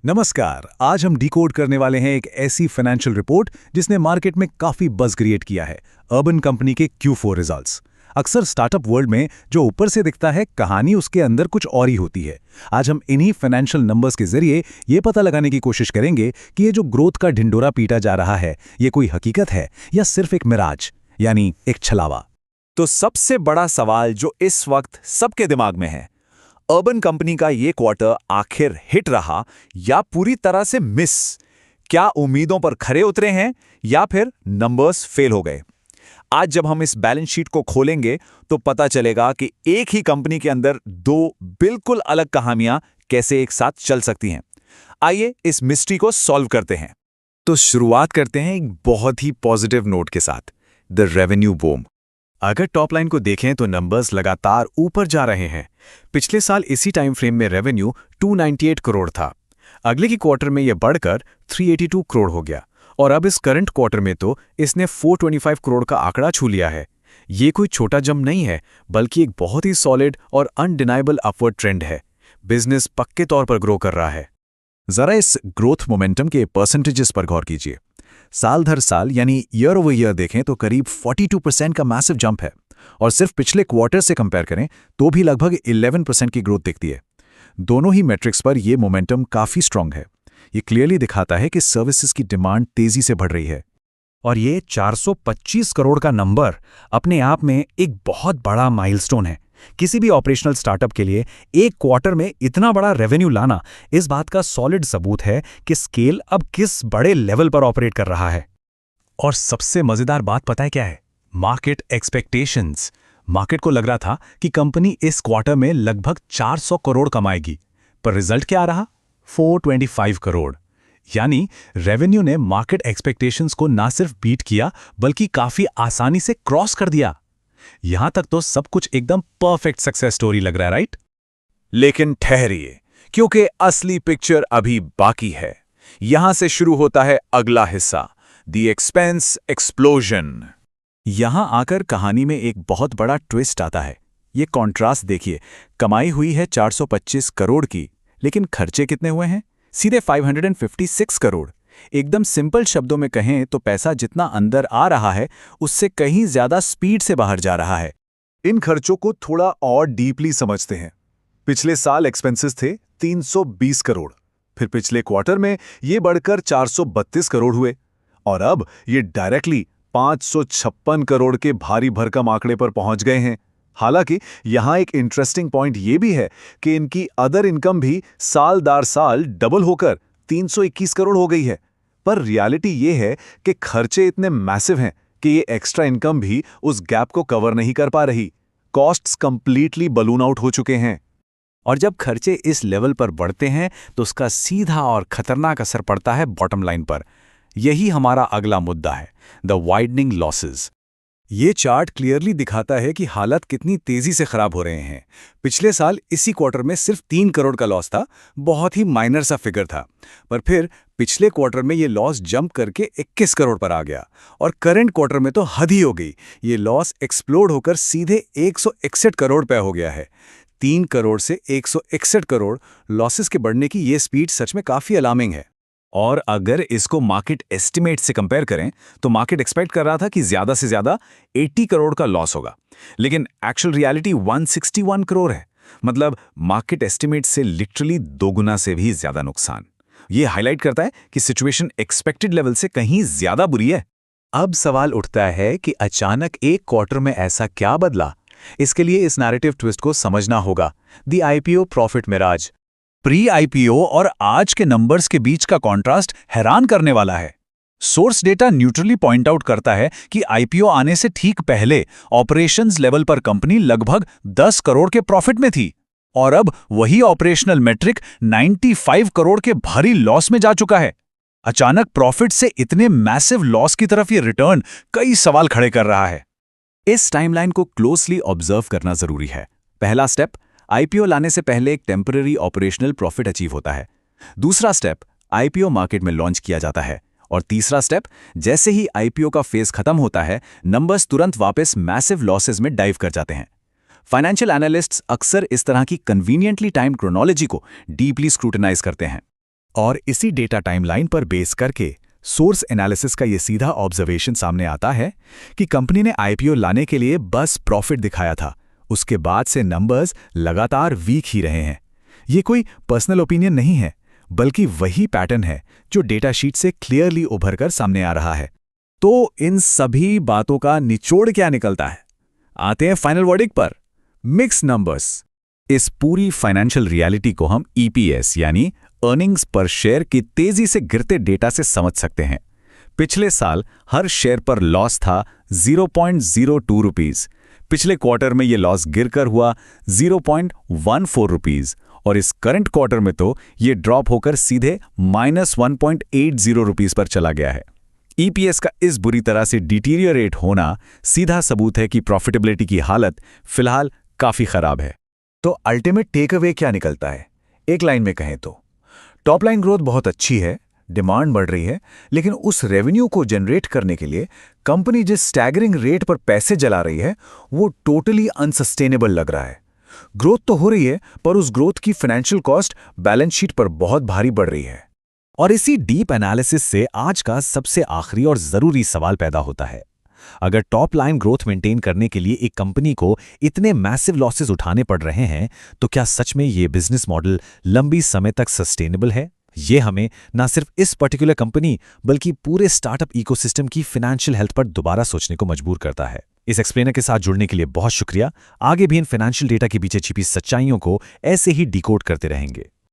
नमस्कार। आज हम डिकोड करने वाले हैं एक ऐसी फाइनेंशियल रिपोर्ट जिसने मार्केट में काफी बज़ क्रिएट किया है। अर्बन कंपनी के Q4 रिजल्ट्स। अक्सर स्टार्टअप वर्ल्ड में जो ऊपर से दिखता है, कहानी उसके अंदर कुछ और ही होती है। आज हम इन्हीं फाइनेंशियल नंबर्स के जरिए ये पता लगाने की कोशिश करेंगे कि ये जो ग्रोथ का ढिंडोरा पीटा जा रहा है, ये कोई हकीकत है या सिर्फ एक मिराज, यानी एक छलावा। तो सबसे बड़ा सवाल जो इस वक्त सबके दिमाग में है, अर्बन कंपनी का ये क्वार्टर आखिर हिट रहा या पूरी तरह से मिस? क्या उम्मीदों पर खरे उतरे हैं या फिर नंबर्स फेल हो गए? आज जब हम इस बैलेंस शीट को खोलेंगे तो पता चलेगा कि एक ही कंपनी के अंदर दो बिल्कुल अलग कहानियां कैसे एक साथ चल सकती हैं। आइए इस मिस्ट्री को सॉल्व करते हैं। तो शुरुआत करते हैं एक बहुत ही पॉजिटिव नोट के साथ, द रेवेन्यू बूम। अगर टॉप लाइन को देखें तो नंबर्स लगातार ऊपर जा रहे हैं। पिछले साल इसी टाइम फ्रेम में रेवेन्यू 298 करोड़ था। अगले की क्वार्टर में यह बढ़कर 382 करोड़ हो गया और अब इस करंट क्वार्टर में तो इसने 425 करोड़ का आंकड़ा छू लिया है। ये कोई छोटा जंप नहीं है, बल्कि एक बहुत ही सॉलिड और अनडिनाइबल अपवर्ड ट्रेंड है। बिजनेस पक्के तौर पर ग्रो कर रहा है। जरा इस ग्रोथ मोमेंटम के परसेंटेजेस पर गौर कीजिए। साल दर साल यानी ईयर ओवर ईयर देखें तो करीब 42% का मैसिव जंप है, और सिर्फ पिछले क्वार्टर से कंपेयर करें तो भी लगभग 11% की ग्रोथ दिखती है। दोनों ही मैट्रिक्स पर यह मोमेंटम काफी स्ट्रांग है। ये क्लियरली दिखाता है कि सर्विसेज की डिमांड तेजी से बढ़ रही है। और ये 425 करोड़ का नंबर अपने आप में एक बहुत बड़ा माइलस्टोन है। किसी भी ऑपरेशनल स्टार्टअप के लिए एक क्वार्टर में इतना बड़ा रेवेन्यू लाना इस बात का सॉलिड सबूत है कि स्केल अब किस बड़े लेवल पर ऑपरेट कर रहा है। और सबसे मजेदार बात पता है क्या है? Market expectations. मार्केट को लग रहा था कि कंपनी इस क्वार्टर में लगभग 400 करोड़ कमाएगी, पर रिजल्ट क्या आ रहा? 425 करोड़। यानी रेवेन्यू ने मार्केट एक्सपेक्टेशंस को ना सिर्फ बीट किया बल्कि काफी आसानी से क्रॉस कर दिया। यहां तक तो सब कुछ एकदम परफेक्ट सक्सेस स्टोरी लग रहा है, राइट? लेकिन ठहरिए, क्योंकि असली पिक्चर अभी बाकी है। यहां से शुरू होता है अगला हिस्सा, द एक्सपेंस एक्सप्लोजन। यहां आकर कहानी में एक बहुत बड़ा ट्विस्ट आता है। ये कॉन्ट्रास्ट देखिए, कमाई हुई है 425 करोड़ की, लेकिन खर्चे कितने हुए हैं? सीधे 556 करोड़। एकदम सिंपल शब्दों में कहें तो पैसा जितना अंदर आ रहा है उससे कहीं ज्यादा स्पीड से बाहर जा रहा है। इन खर्चों को थोड़ा और डीपली समझते हैं। पिछले साल एक्सपेंसेस थे 320 करोड़, फिर पिछले क्वार्टर में ये बढ़कर 432 करोड़ हुए, और अब ये डायरेक्टली 556 करोड़ के भारी भरकम आंकड़े पर पहुंच गए हैं। हालांकि यहां एक इंटरेस्टिंग पॉइंट ये भी है कि इनकी अदर इनकम भी साल दर साल डबल होकर 321 करोड़ हो गई है। पर रियलिटी ये है कि खर्चे इतने मैसिव हैं कि ये एक्स्ट्रा इनकम भी उस गैप को कवर नहीं कर पा रही। कॉस्ट्स कंप्लीटली बलून आउट हो चुके हैं। और जब खर्चे इस लेवल पर बढ़ते हैं तो उसका सीधा और खतरनाक असर पड़ता है बॉटम लाइन पर। यही हमारा अगला मुद्दा है, द वाइडनिंग लॉसेस। ये चार्ट क्लियरली दिखाता है कि हालत कितनी तेजी से खराब हो रहे हैं। पिछले साल इसी क्वार्टर में सिर्फ 3 करोड़ का लॉस था, बहुत ही माइनर सा फिगर था। पर फिर पिछले क्वार्टर में ये लॉस जंप करके 21 करोड़ पर आ गया, और करंट क्वार्टर में तो हद ही हो गई। ये लॉस एक्सप्लोड होकर सीधे 161 करोड़ पे हो गया है। 3 करोड़ से 161 करोड़ लॉसेस के बढ़ने की ये स्पीड सच में काफी अलार्मिंग है। और अगर इसको मार्केट एस्टिमेट से कंपेयर करें तो मार्केट एक्सपेक्ट कर रहा था कि ज्यादा से ज्यादा 80 करोड़ का लॉस होगा, लेकिन एक्चुअल रियलिटी 161 करोड़ है। मतलब मार्केट एस्टिमेट से लिटरली दोगुना से भी ज्यादा नुकसान। ये हाईलाइट करता है कि सिचुएशन एक्सपेक्टेड लेवल से कहीं ज्यादा बुरी है। अब सवाल उठता है कि अचानक एक क्वार्टर में ऐसा क्या बदला? इसके लिए इस नैरेटिव ट्विस्ट को समझना होगा, the IPO profit mirage. Pre IPO और आज के नंबर्स के बीच का कॉन्ट्रास्ट हैरान करने वाला है। Source data neutrally point out करता है कि आईपीओ आने से ठीक पहले ऑपरेशंस लेवल पर कंपनी लगभग 10 करोड़ के प्रॉफिट में थी, और अब वही ऑपरेशनल मेट्रिक 95 करोड़ के भारी लॉस में जा चुका है। अचानक प्रॉफिट से इतने मैसिव लॉस की तरफ ये रिटर्न कई सवाल खड़े कर रहा है। इस टाइमलाइन को क्लोजली ऑब्जर्व करना जरूरी है। पहला स्टेप, आईपीओ लाने से पहले एक टेम्पररी ऑपरेशनल प्रॉफिट अचीव होता है। दूसरा स्टेप, आईपीओ मार्केट में लॉन्च किया जाता है। और तीसरा स्टेप, जैसे ही आईपीओ का फेज खत्म होता है, नंबर्स तुरंत वापस मैसिव लॉसेस में डाइव कर जाते हैं। फाइनेंशियल एनालिस्ट्स अक्सर इस तरह की कन्वीनियंटली टाइम्ड क्रोनोलॉजी को डीपली स्क्रूटिनाइज करते हैं। और इसी डेटा टाइमलाइन पर बेस करके सोर्स एनालिसिस का ये सीधा ऑब्जर्वेशन सामने आता है कि कंपनी ने आईपीओ लाने के लिए बस प्रॉफिट दिखाया था, उसके बाद से नंबर्स लगातार वीक ही रहे हैं। ये कोई पर्सनल ओपिनियन नहीं है, बल्कि वही पैटर्न है जो डेटा शीट से क्लियरली उभर कर सामने आ रहा है। तो इन सभी बातों का निचोड़ क्या निकलता है? आते हैं फाइनल वर्डिक्ट पर, मिक्स नंबर्स। इस पूरी फाइनेंशियल रियलिटी को हम ईपीएस यानी अर्निंग्स पर शेयर की तेजी से गिरते डेटा से समझ सकते हैं। पिछले साल हर शेयर पर लॉस था 0.02 रुपीस। पिछले क्वार्टर में ये लॉस गिरकर हुआ 0.14 रुपीस और इस करंट क्वार्टर में तो ये ड्रॉप होकर सीधे -1.80 रुपीस पर चला गया है। ईपीएस का इस बुरी तरह से डिटीरियरेट होना सीधा सबूत है कि प्रॉफिटेबिलिटी की हालत फिलहाल काफी खराब है। तो अल्टीमेट टेक अवे क्या निकलता है? एक लाइन में कहें तो टॉप लाइन ग्रोथ बहुत अच्छी है, डिमांड बढ़ रही है, लेकिन उस रेवेन्यू को जनरेट करने के लिए कंपनी जिस स्टैगरिंग रेट पर पैसे जला रही है वो टोटली अनसस्टेनेबल लग रहा है। ग्रोथ तो हो रही है, पर उस ग्रोथ की फाइनेंशियल कॉस्ट बैलेंस शीट पर बहुत भारी बढ़ रही है। और इसी डीप एनालिसिस से आज का सबसे आखिरी और जरूरी सवाल पैदा होता है, अगर टॉप लाइन ग्रोथ मेंटेन करने के लिए एक कंपनी को इतने मैसिव लॉसेस उठाने पड़ रहे हैं, तो क्या सच में ये बिजनेस मॉडल लंबी समय तक सस्टेनेबल है? ये हमें ना सिर्फ इस पर्टिकुलर कंपनी बल्कि पूरे स्टार्टअप इकोसिस्टम की फाइनेंशियल हेल्थ पर दोबारा सोचने को मजबूर करता है। इस एक्सप्लेनर के साथ जुड़ने के लिए बहुत शुक्रिया। आगे भी इन फाइनेंशियल डेटा के पीछे छिपी सच्चाइयों को ऐसे ही डिकोड करते रहेंगे।